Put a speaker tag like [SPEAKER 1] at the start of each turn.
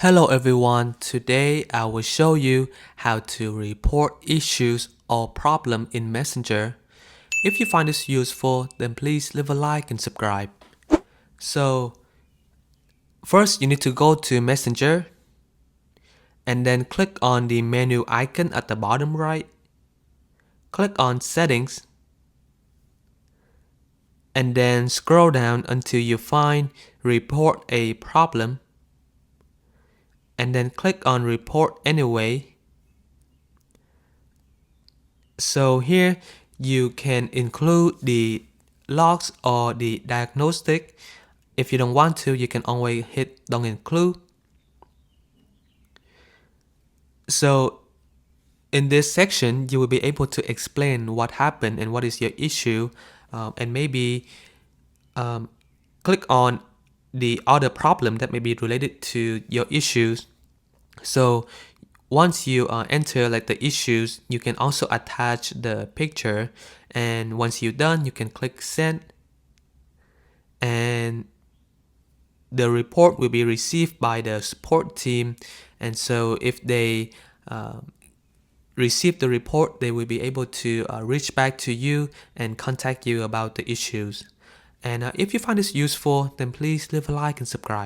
[SPEAKER 1] Hello everyone, today I will show you how to report issues or problem in Messenger. If you find this useful, then please leave a like and subscribe. So, first you need to go to Messenger and then click on the menu icon at the bottom right. Click on Settings and then scroll down until you find Report a Problem. And then click on Report Anyway. So here you can include the logs or the diagnostic. If you don't want to, you can always hit don't include. So in this section, you will be able to explain what happened and what is your issue, and maybe click on the other problem that may be related to your issues. So once you enter like the issues, you can also attach the picture, and once you're done, you can click send, and the report will be received by the support team. And so if they receive the report, they will be able to reach back to you and contact you about the issues. And if you find this useful, then please leave a like and subscribe.